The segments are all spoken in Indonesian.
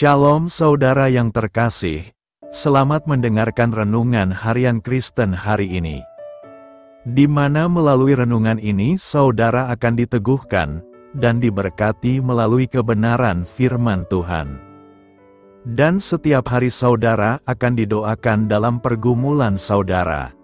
Shalom saudara yang terkasih, selamat mendengarkan renungan harian Kristen hari ini. Di mana melalui renungan ini saudara akan diteguhkan dan diberkati melalui kebenaran firman Tuhan. Dan setiap hari saudara akan didoakan dalam pergumulan saudara.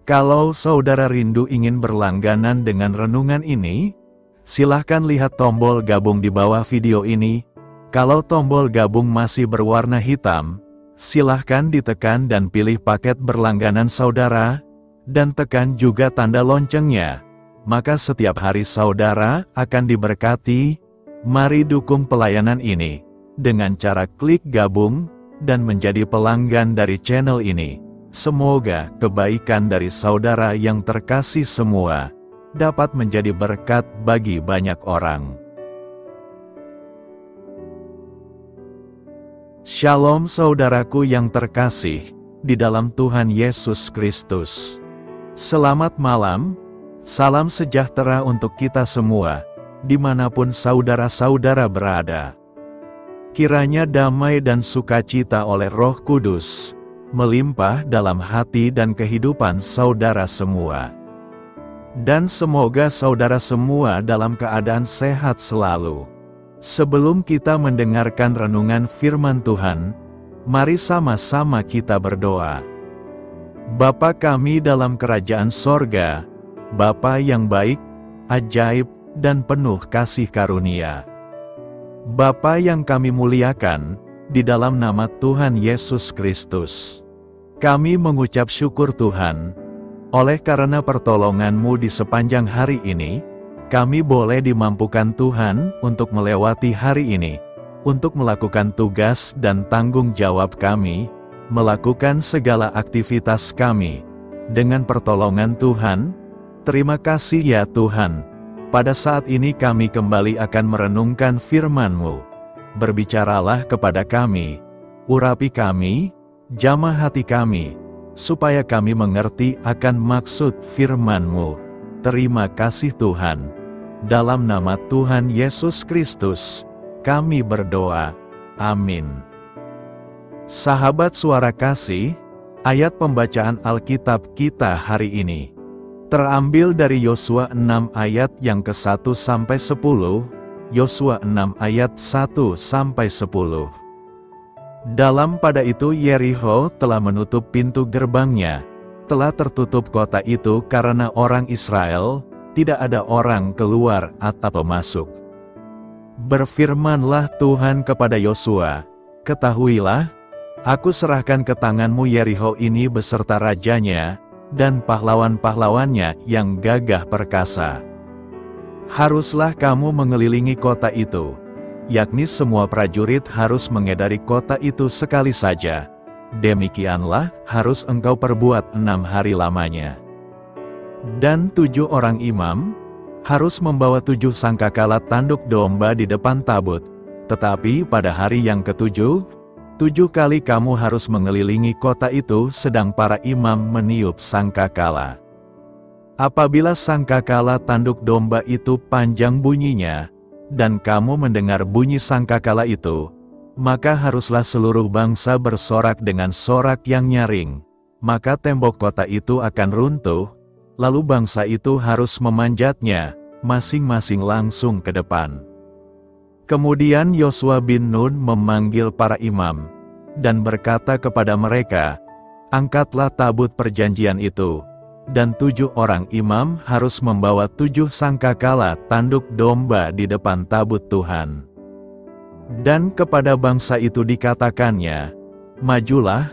Kalau saudara rindu ingin berlangganan dengan renungan ini, silahkan lihat tombol gabung di bawah video ini. Kalau tombol gabung masih berwarna hitam, silahkan ditekan dan pilih paket berlangganan saudara, dan tekan juga tanda loncengnya. Maka setiap hari saudara akan diberkati. Mari dukung pelayanan ini dengan cara klik gabung dan menjadi pelanggan dari channel ini. Semoga kebaikan dari saudara yang terkasih semua dapat menjadi berkat bagi banyak orang. Shalom saudaraku yang terkasih di dalam Tuhan Yesus Kristus. Selamat malam, salam sejahtera untuk kita semua, dimanapun saudara-saudara berada. Kiranya damai dan sukacita oleh Roh Kudus melimpah dalam hati dan kehidupan saudara semua. Dan semoga saudara semua dalam keadaan sehat selalu. Sebelum kita mendengarkan renungan firman Tuhan, mari sama-sama kita berdoa. Bapa kami dalam kerajaan sorga, Bapa yang baik, ajaib, dan penuh kasih karunia. Bapa yang kami muliakan, di dalam nama Tuhan Yesus Kristus. Kami mengucap syukur Tuhan, oleh karena pertolongan-Mu di sepanjang hari ini, kami boleh dimampukan Tuhan untuk melewati hari ini, untuk melakukan tugas dan tanggung jawab kami, melakukan segala aktivitas kami. Dengan pertolongan Tuhan, terima kasih ya Tuhan. Pada saat ini kami kembali akan merenungkan firman-Mu. Berbicaralah kepada kami, urapi kami, jamah hati kami, supaya kami mengerti akan maksud firman-Mu. Terima kasih Tuhan. Dalam nama Tuhan Yesus Kristus, kami berdoa. Amin. Sahabat suara kasih, ayat pembacaan Alkitab kita hari ini terambil dari Yosua 6 ayat yang ke-1 sampai 10, Yosua 6 ayat 1 sampai 10. Dalam pada itu Yerikho telah menutup pintu gerbangnya, telah tertutup kota itu karena orang Israel, tidak ada orang keluar atau masuk. Berfirmanlah Tuhan kepada Yosua, ketahuilah, aku serahkan ke tanganmu Yerikho ini beserta rajanya, dan pahlawan-pahlawannya yang gagah perkasa. Haruslah kamu mengelilingi kota itu, yakni semua prajurit harus mengedari kota itu sekali saja. Demikianlah harus engkau perbuat 6 hari lamanya. Dan 7 orang imam harus membawa 7 sangkakala tanduk domba di depan tabut. Tetapi pada hari yang ke-7, 7 kali kamu harus mengelilingi kota itu sedang para imam meniup sangkakala. Apabila sangkakala tanduk domba itu panjang bunyinya, dan kamu mendengar bunyi sangkakala itu, maka haruslah seluruh bangsa bersorak dengan sorak yang nyaring. Maka tembok kota itu akan runtuh, lalu bangsa itu harus memanjatnya, masing-masing langsung ke depan. Kemudian Yosua bin Nun memanggil para imam, dan berkata kepada mereka, angkatlah tabut perjanjian itu, dan 7 orang imam harus membawa 7 sangkakala tanduk domba di depan tabut Tuhan. Dan kepada bangsa itu dikatakannya, majulah,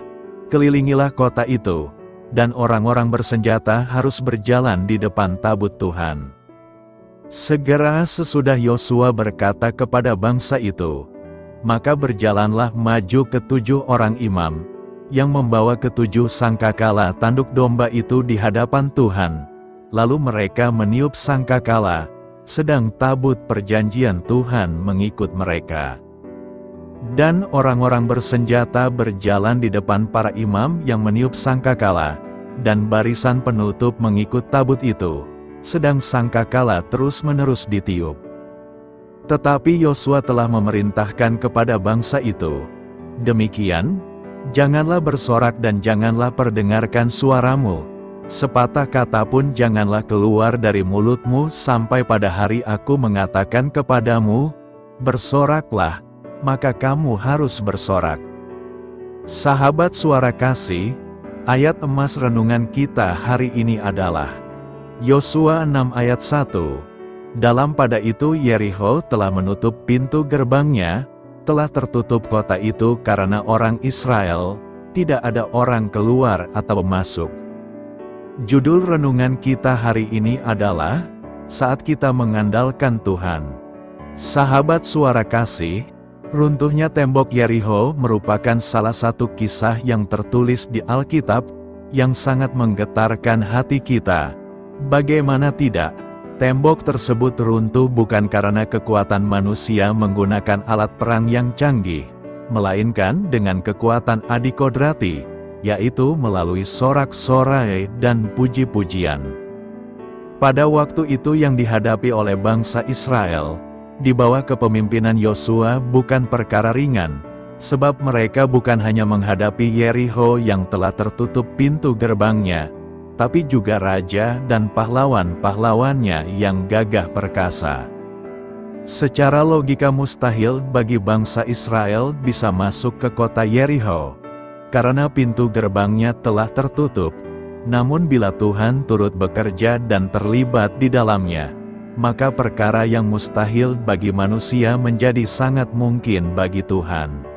kelilingilah kota itu, dan orang-orang bersenjata harus berjalan di depan tabut Tuhan. Segera sesudah Yosua berkata kepada bangsa itu, maka berjalanlah maju ke-7 orang imam, yang membawa ke-7 sangkakala tanduk domba itu di hadapan Tuhan. Lalu mereka meniup sangkakala, sedang tabut perjanjian Tuhan mengikut mereka. Dan orang-orang bersenjata berjalan di depan para imam yang meniup sangkakala, dan barisan penutup mengikut tabut itu, sedang sangkakala terus-menerus ditiup. Tetapi Yosua telah memerintahkan kepada bangsa itu, Demikian, janganlah bersorak dan janganlah perdengarkan suaramu. Sepatah kata pun janganlah keluar dari mulutmu sampai pada hari aku mengatakan kepadamu, bersoraklah, maka kamu harus bersorak. Sahabat Suara Kasih, ayat emas renungan kita hari ini adalah Yosua 6 ayat 1. Dalam pada itu Yeriho telah menutup pintu gerbangnya, telah tertutup kota itu karena orang Israel, tidak ada orang keluar atau masuk. Judul renungan kita hari ini adalah, Saat Kita Mengandalkan Tuhan. Sahabat Suara Kasih, runtuhnya tembok Yeriho merupakan salah satu kisah yang tertulis di Alkitab, yang sangat menggetarkan hati kita. Bagaimana tidak? Tembok tersebut runtuh bukan karena kekuatan manusia menggunakan alat perang yang canggih, melainkan dengan kekuatan adikodrati, yaitu melalui sorak-sorai dan puji-pujian. Pada waktu itu yang dihadapi oleh bangsa Israel, di bawah kepemimpinan Yosua bukan perkara ringan, sebab mereka bukan hanya menghadapi Yeriho yang telah tertutup pintu gerbangnya, tapi juga raja dan pahlawan-pahlawannya yang gagah perkasa. Secara logika mustahil bagi bangsa Israel bisa masuk ke kota Yeriho, karena pintu gerbangnya telah tertutup. Namun bila Tuhan turut bekerja dan terlibat di dalamnya, maka perkara yang mustahil bagi manusia menjadi sangat mungkin bagi Tuhan.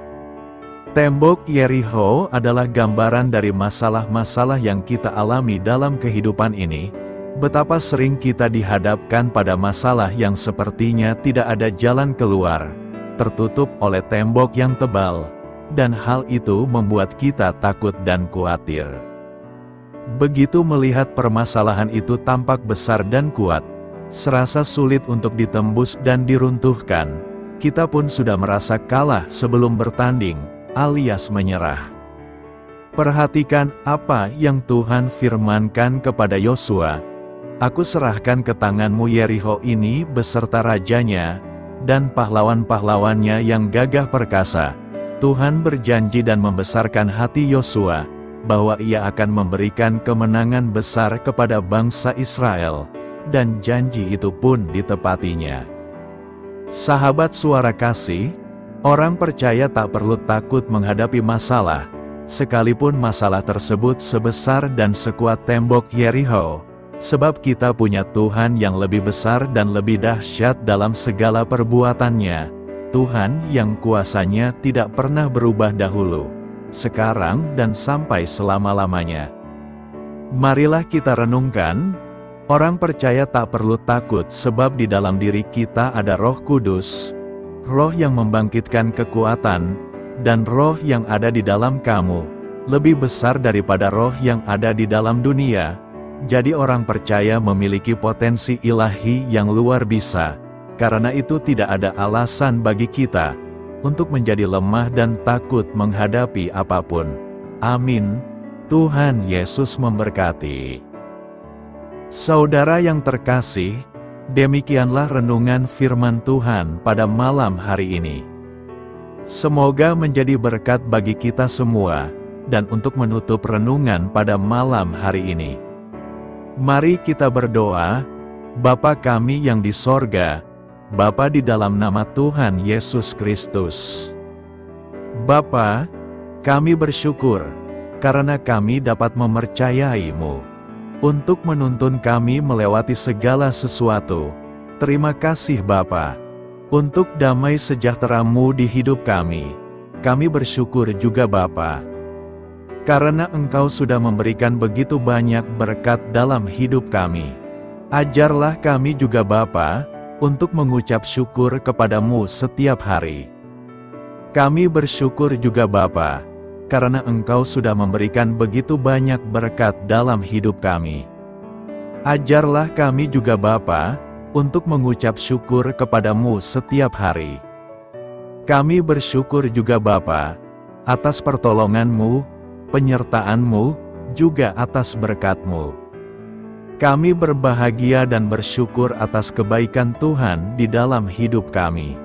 Tembok Yeriho adalah gambaran dari masalah-masalah yang kita alami dalam kehidupan ini. Betapa sering kita dihadapkan pada masalah yang sepertinya tidak ada jalan keluar, tertutup oleh tembok yang tebal, dan hal itu membuat kita takut dan khawatir. Begitu melihat permasalahan itu tampak besar dan kuat, serasa sulit untuk ditembus dan diruntuhkan, kita pun sudah merasa kalah sebelum bertanding, alias menyerah. Perhatikan apa yang Tuhan firmankan kepada Yosua. Aku serahkan ke tanganmu Yeriho ini beserta rajanya, dan pahlawan-pahlawannya yang gagah perkasa. Tuhan berjanji dan membesarkan hati Yosua, bahwa ia akan memberikan kemenangan besar kepada bangsa Israel, dan janji itu pun ditepatinya. Sahabat Suara Kasih, orang percaya tak perlu takut menghadapi masalah, sekalipun masalah tersebut sebesar dan sekuat tembok Yeriho, sebab kita punya Tuhan yang lebih besar dan lebih dahsyat dalam segala perbuatannya, Tuhan yang kuasanya tidak pernah berubah dahulu, sekarang dan sampai selama-lamanya. Marilah kita renungkan, orang percaya tak perlu takut sebab di dalam diri kita ada Roh Kudus, Roh yang membangkitkan kekuatan, dan roh yang ada di dalam kamu, lebih besar daripada roh yang ada di dalam dunia. Jadi orang percaya memiliki potensi ilahi yang luar biasa, karena itu tidak ada alasan bagi kita, untuk menjadi lemah dan takut menghadapi apapun. Amin. Tuhan Yesus memberkati. Saudara yang terkasih, demikianlah renungan firman Tuhan pada malam hari ini. Semoga menjadi berkat bagi kita semua, dan untuk menutup renungan pada malam hari ini, mari kita berdoa. Bapa kami yang di sorga, Bapa di dalam nama Tuhan Yesus Kristus. Bapa, kami bersyukur, karena kami dapat mempercayai-Mu untuk menuntun kami melewati segala sesuatu. Terima kasih Bapa, untuk damai sejahtera-Mu di hidup kami. Kami bersyukur juga Bapa, karena Engkau sudah memberikan begitu banyak berkat dalam hidup kami. Ajarlah kami juga Bapa, untuk mengucap syukur kepada-Mu setiap hari. Kami bersyukur juga Bapa, karena Engkau sudah memberikan begitu banyak berkat dalam hidup kami. Ajarlah kami juga Bapa, untuk mengucap syukur kepada-Mu setiap hari. Kami bersyukur juga Bapa, atas pertolongan-Mu, penyertaan-Mu, juga atas berkat-Mu. Kami berbahagia dan bersyukur atas kebaikan Tuhan di dalam hidup kami.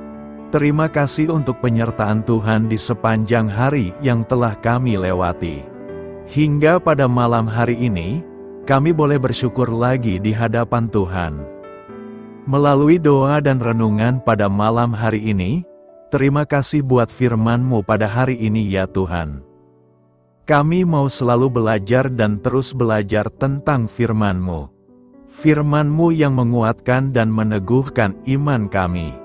Terima kasih untuk penyertaan Tuhan di sepanjang hari yang telah kami lewati. Hingga pada malam hari ini, kami boleh bersyukur lagi di hadapan Tuhan. Melalui doa dan renungan pada malam hari ini, terima kasih buat firman-Mu pada hari ini ya Tuhan. Kami mau selalu belajar dan terus belajar tentang firman-Mu. Firman-Mu yang menguatkan dan meneguhkan iman kami.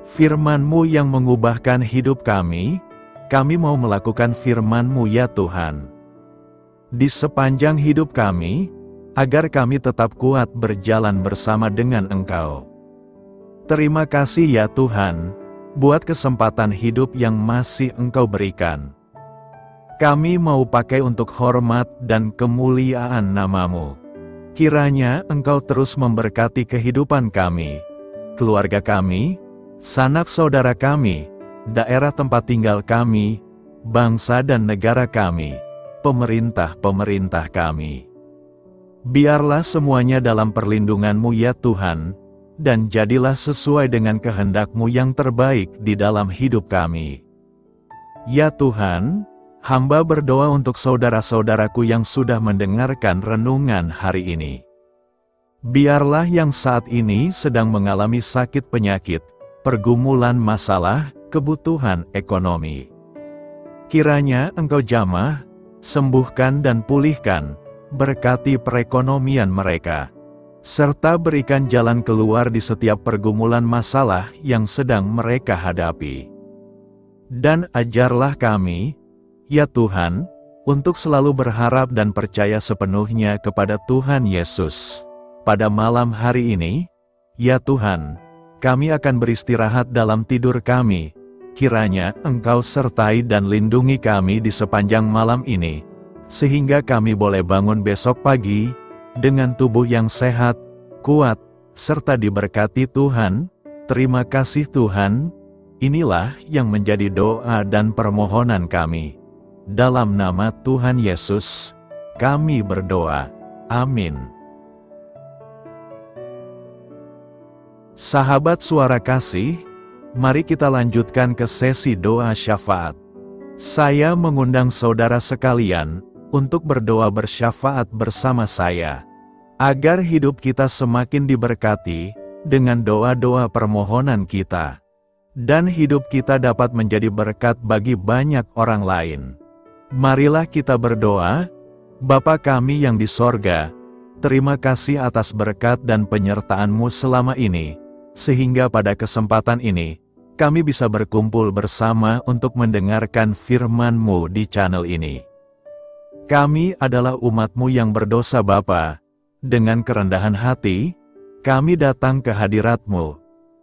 Firman-Mu yang mengubahkan hidup kami mau melakukan firman-Mu ya Tuhan. Di sepanjang hidup kami, agar kami tetap kuat berjalan bersama dengan Engkau. Terima kasih ya Tuhan, buat kesempatan hidup yang masih Engkau berikan. Kami mau pakai untuk hormat dan kemuliaan nama-Mu. Kiranya Engkau terus memberkati kehidupan kami, keluarga kami, sanak saudara kami, daerah tempat tinggal kami, bangsa dan negara kami, pemerintah-pemerintah kami. Biarlah semuanya dalam perlindungan-Mu ya Tuhan, dan jadilah sesuai dengan kehendak-Mu yang terbaik di dalam hidup kami. Ya Tuhan, hamba berdoa untuk saudara-saudaraku yang sudah mendengarkan renungan hari ini. Biarlah yang saat ini sedang mengalami sakit penyakit, pergumulan masalah, kebutuhan ekonomi. Kiranya Engkau jamah, sembuhkan dan pulihkan, berkati perekonomian mereka, serta berikan jalan keluar di setiap pergumulan masalah yang sedang mereka hadapi. Dan ajarlah kami, ya Tuhan, untuk selalu berharap dan percaya sepenuhnya kepada Tuhan Yesus. Pada malam hari ini, ya Tuhan, kami akan beristirahat dalam tidur kami. Kiranya Engkau sertai dan lindungi kami di sepanjang malam ini, sehingga kami boleh bangun besok pagi, dengan tubuh yang sehat, kuat, serta diberkati Tuhan. Terima kasih Tuhan, inilah yang menjadi doa dan permohonan kami. Dalam nama Tuhan Yesus, kami berdoa. Amin. Sahabat Suara Kasih, mari kita lanjutkan ke sesi doa syafaat. Saya mengundang saudara sekalian untuk berdoa bersyafaat bersama saya, agar hidup kita semakin diberkati dengan doa-doa permohonan kita, dan hidup kita dapat menjadi berkat bagi banyak orang lain. Marilah kita berdoa. Bapa kami yang di sorga, terima kasih atas berkat dan penyertaan-Mu selama ini, sehingga pada kesempatan ini, kami bisa berkumpul bersama untuk mendengarkan firman-Mu di channel ini. Kami adalah umat-Mu yang berdosa Bapa. Dengan kerendahan hati, kami datang ke hadirat-Mu,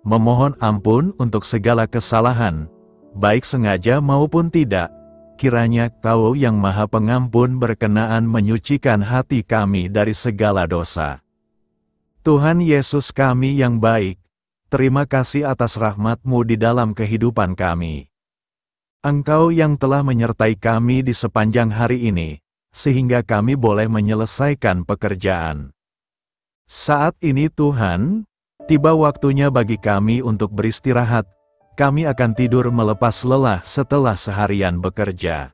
memohon ampun untuk segala kesalahan, baik sengaja maupun tidak. Kiranya Kau yang Maha Pengampun berkenaan menyucikan hati kami dari segala dosa. Tuhan Yesus kami yang baik, terima kasih atas rahmat-Mu di dalam kehidupan kami. Engkau yang telah menyertai kami di sepanjang hari ini, sehingga kami boleh menyelesaikan pekerjaan. Saat ini Tuhan, tiba waktunya bagi kami untuk beristirahat. Kami akan tidur melepas lelah setelah seharian bekerja.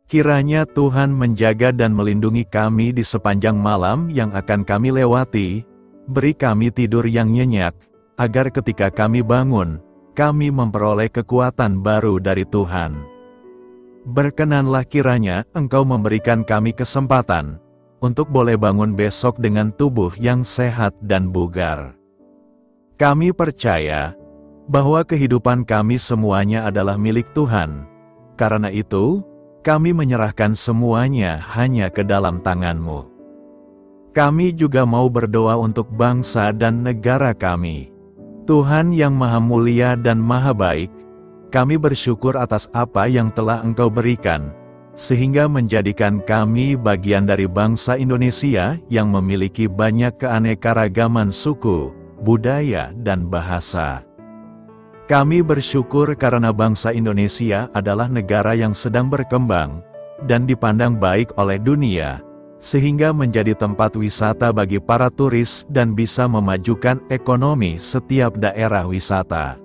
Kiranya Tuhan menjaga dan melindungi kami di sepanjang malam yang akan kami lewati. Beri kami tidur yang nyenyak, agar ketika kami bangun, kami memperoleh kekuatan baru dari Tuhan. Berkenanlah kiranya Engkau memberikan kami kesempatan untuk boleh bangun besok dengan tubuh yang sehat dan bugar. Kami percaya bahwa kehidupan kami semuanya adalah milik Tuhan. Karena itu, kami menyerahkan semuanya hanya ke dalam tangan-Mu. Kami juga mau berdoa untuk bangsa dan negara kami. Tuhan yang Maha Mulia dan Maha Baik, kami bersyukur atas apa yang telah Engkau berikan, sehingga menjadikan kami bagian dari bangsa Indonesia yang memiliki banyak keanekaragaman suku, budaya, dan bahasa. Kami bersyukur karena bangsa Indonesia adalah negara yang sedang berkembang, dan dipandang baik oleh dunia, sehingga menjadi tempat wisata bagi para turis dan bisa memajukan ekonomi setiap daerah wisata.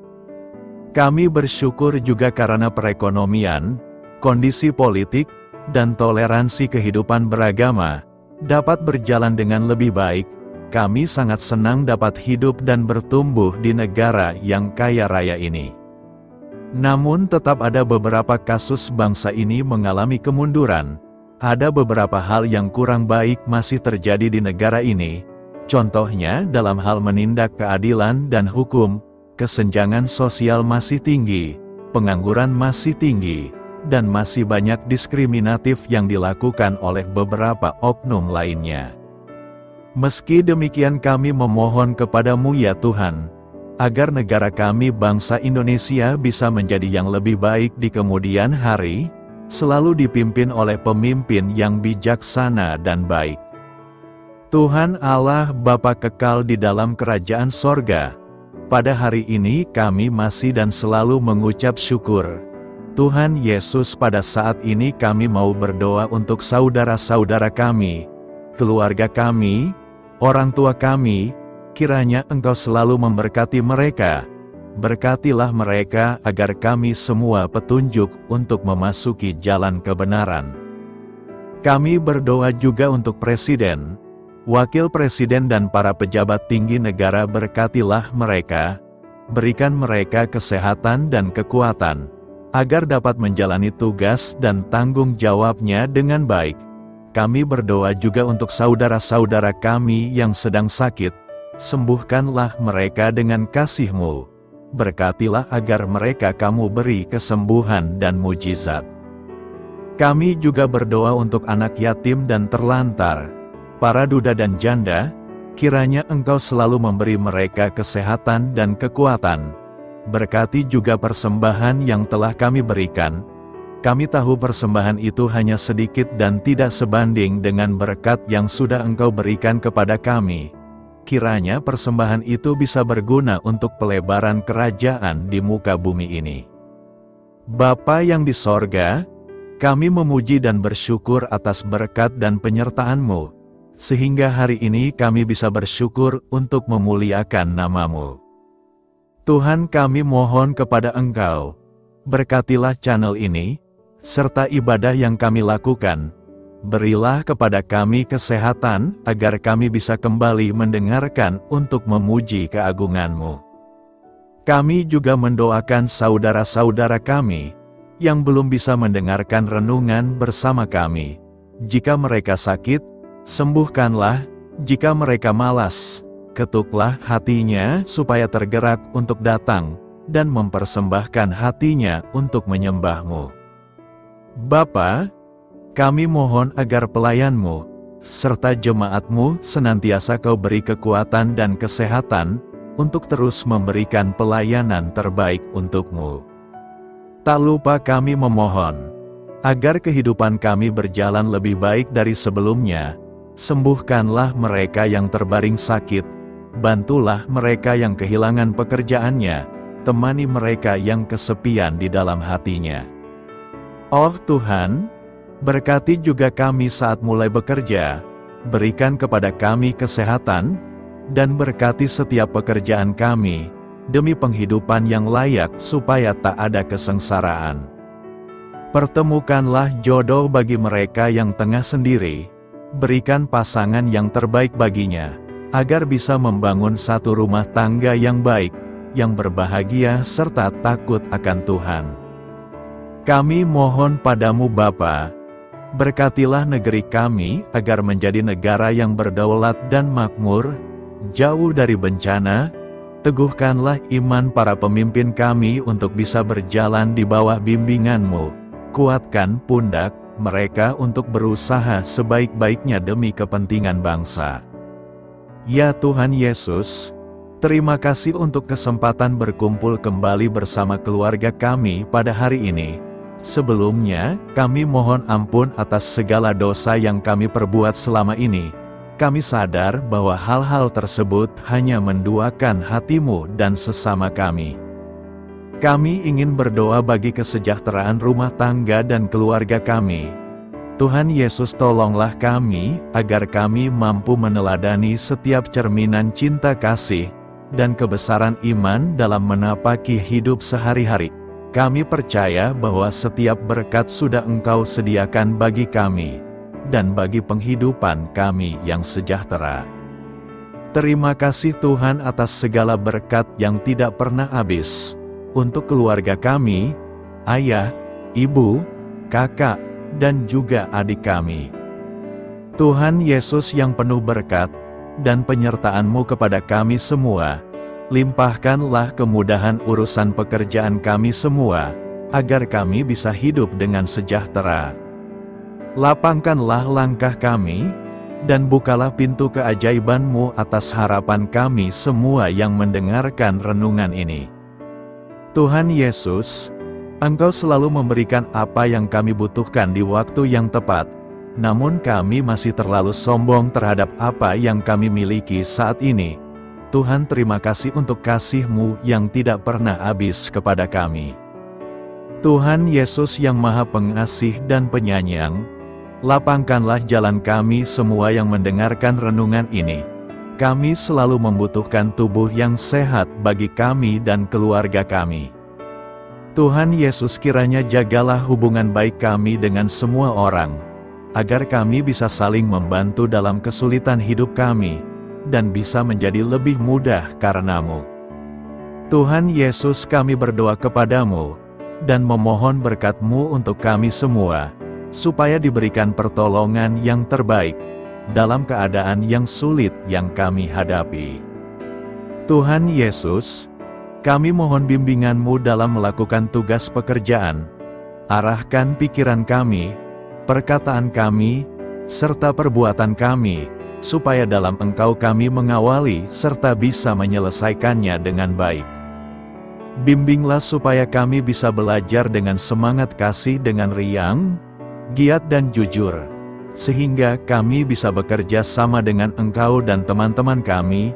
Kami bersyukur juga karena perekonomian, kondisi politik, dan toleransi kehidupan beragama dapat berjalan dengan lebih baik. Kami sangat senang dapat hidup dan bertumbuh di negara yang kaya raya ini. Namun tetap ada beberapa kasus bangsa ini mengalami kemunduran. Ada beberapa hal yang kurang baik masih terjadi di negara ini. Contohnya dalam hal menindak keadilan dan hukum, kesenjangan sosial masih tinggi, pengangguran masih tinggi, dan masih banyak diskriminatif yang dilakukan oleh beberapa oknum lainnya. Meski demikian kami memohon kepadamu ya Tuhan, agar negara kami bangsa Indonesia bisa menjadi yang lebih baik di kemudian hari, selalu dipimpin oleh pemimpin yang bijaksana dan baik. Tuhan Allah Bapa kekal di dalam kerajaan sorga, pada hari ini kami masih dan selalu mengucap syukur. Tuhan Yesus, pada saat ini kami mau berdoa untuk saudara-saudara kami, keluarga kami, orang tua kami, kiranya Engkau selalu memberkati mereka. Berkatilah mereka agar kami semua petunjuk untuk memasuki jalan kebenaran. Kami berdoa juga untuk Presiden, Wakil Presiden dan para pejabat tinggi negara. Berkatilah mereka, berikan mereka kesehatan dan kekuatan, agar dapat menjalani tugas dan tanggung jawabnya dengan baik. Kami berdoa juga untuk saudara-saudara kami yang sedang sakit, sembuhkanlah mereka dengan kasih-Mu. Berkatilah agar mereka Kamu beri kesembuhan dan mujizat. Kami juga berdoa untuk anak yatim dan terlantar, para duda dan janda, kiranya Engkau selalu memberi mereka kesehatan dan kekuatan. Berkati juga persembahan yang telah kami berikan. Kami tahu persembahan itu hanya sedikit dan tidak sebanding dengan berkat yang sudah Engkau berikan kepada kami. Kiranya persembahan itu bisa berguna untuk pelebaran kerajaan di muka bumi ini. Bapa yang di sorga, kami memuji dan bersyukur atas berkat dan penyertaan-Mu, sehingga hari ini kami bisa bersyukur untuk memuliakan nama-Mu. Tuhan, kami mohon kepada Engkau, berkatilah channel ini, serta ibadah yang kami lakukan. Berilah kepada kami kesehatan, agar kami bisa kembali mendengarkan untuk memuji keagungan-Mu. Kami juga mendoakan saudara-saudara kami, yang belum bisa mendengarkan renungan bersama kami. Jika mereka sakit, sembuhkanlah. Jika mereka malas, ketuklah hatinya supaya tergerak untuk datang, dan mempersembahkan hatinya untuk menyembah-Mu. Bapa, kami mohon agar pelayan-Mu, serta jemaat-Mu senantiasa Kau beri kekuatan dan kesehatan, untuk terus memberikan pelayanan terbaik untuk-Mu. Tak lupa kami memohon, agar kehidupan kami berjalan lebih baik dari sebelumnya. Sembuhkanlah mereka yang terbaring sakit, bantulah mereka yang kehilangan pekerjaannya, temani mereka yang kesepian di dalam hatinya. Oh Tuhan, berkati juga kami saat mulai bekerja, berikan kepada kami kesehatan, dan berkati setiap pekerjaan kami, demi penghidupan yang layak supaya tak ada kesengsaraan. Pertemukanlah jodoh bagi mereka yang tengah sendiri, berikan pasangan yang terbaik baginya, agar bisa membangun satu rumah tangga yang baik, yang berbahagia serta takut akan Tuhan. Kami mohon padamu Bapa, berkatilah negeri kami agar menjadi negara yang berdaulat dan makmur, jauh dari bencana. Teguhkanlah iman para pemimpin kami untuk bisa berjalan di bawah bimbingan-Mu. Kuatkan pundak mereka untuk berusaha sebaik-baiknya demi kepentingan bangsa. Ya Tuhan Yesus, terima kasih untuk kesempatan berkumpul kembali bersama keluarga kami pada hari ini. Sebelumnya, kami mohon ampun atas segala dosa yang kami perbuat selama ini. Kami sadar bahwa hal-hal tersebut hanya menduakan hati-Mu dan sesama kami. Kami ingin berdoa bagi kesejahteraan rumah tangga dan keluarga kami. Tuhan Yesus, tolonglah kami, agar kami mampu meneladani setiap cerminan cinta kasih, dan kebesaran iman dalam menapaki hidup sehari-hari. Kami percaya bahwa setiap berkat sudah Engkau sediakan bagi kami, dan bagi penghidupan kami yang sejahtera. Terima kasih Tuhan atas segala berkat yang tidak pernah habis, untuk keluarga kami, ayah, ibu, kakak, dan juga adik kami. Tuhan Yesus yang penuh berkat, dan penyertaan-Mu kepada kami semua, limpahkanlah kemudahan urusan pekerjaan kami semua, agar kami bisa hidup dengan sejahtera. Lapangkanlah langkah kami, dan bukalah pintu keajaiban-Mu atas harapan kami semua yang mendengarkan renungan ini. Tuhan Yesus, Engkau selalu memberikan apa yang kami butuhkan di waktu yang tepat, namun kami masih terlalu sombong terhadap apa yang kami miliki saat ini. Tuhan, terima kasih untuk kasih-Mu yang tidak pernah habis kepada kami. Tuhan Yesus yang Maha Pengasih dan Penyayang, lapangkanlah jalan kami semua yang mendengarkan renungan ini. Kami selalu membutuhkan tubuh yang sehat bagi kami dan keluarga kami. Tuhan Yesus, kiranya jagalah hubungan baik kami dengan semua orang, agar kami bisa saling membantu dalam kesulitan hidup kami, dan bisa menjadi lebih mudah karena-Mu. Tuhan Yesus, kami berdoa kepada-Mu, dan memohon berkat-Mu untuk kami semua, supaya diberikan pertolongan yang terbaik, dalam keadaan yang sulit yang kami hadapi. Tuhan Yesus, kami mohon bimbingan-Mu dalam melakukan tugas pekerjaan. Arahkan pikiran kami, perkataan kami, serta perbuatan kami, supaya dalam Engkau kami mengawali serta bisa menyelesaikannya dengan baik. Bimbinglah supaya kami bisa belajar dengan semangat kasih dengan riang, giat dan jujur, sehingga kami bisa bekerja sama dengan Engkau dan teman-teman kami.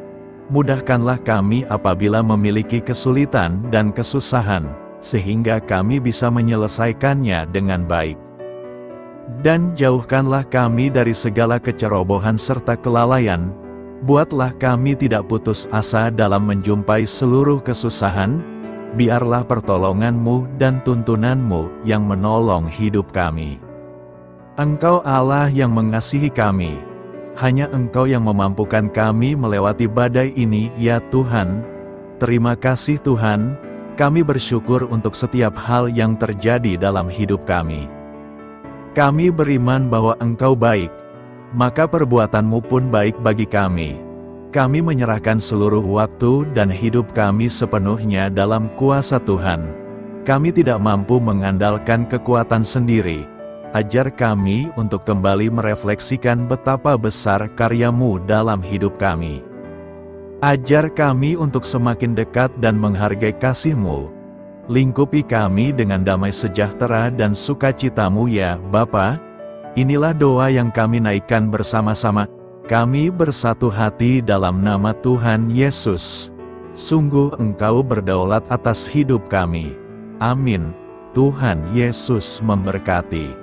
Mudahkanlah kami apabila memiliki kesulitan dan kesusahan, sehingga kami bisa menyelesaikannya dengan baik. Dan jauhkanlah kami dari segala kecerobohan serta kelalaian. Buatlah kami tidak putus asa dalam menjumpai seluruh kesusahan. Biarlah pertolongan-Mu dan tuntunan-Mu yang menolong hidup kami. Engkau Allah yang mengasihi kami. Hanya Engkau yang memampukan kami melewati badai ini, ya Tuhan. Terima kasih Tuhan, kami bersyukur untuk setiap hal yang terjadi dalam hidup kami. Kami beriman bahwa Engkau baik, maka perbuatan-Mu pun baik bagi kami. Kami menyerahkan seluruh waktu dan hidup kami sepenuhnya dalam kuasa Tuhan. Kami tidak mampu mengandalkan kekuatan sendiri. Ajar kami untuk kembali merefleksikan betapa besar karya-Mu dalam hidup kami. Ajar kami untuk semakin dekat dan menghargai kasih-Mu. Lingkupi kami dengan damai sejahtera dan sukacita-Mu ya Bapa. Inilah doa yang kami naikkan bersama-sama. Kami bersatu hati dalam nama Tuhan Yesus. Sungguh Engkau berdaulat atas hidup kami. Amin. Tuhan Yesus memberkati.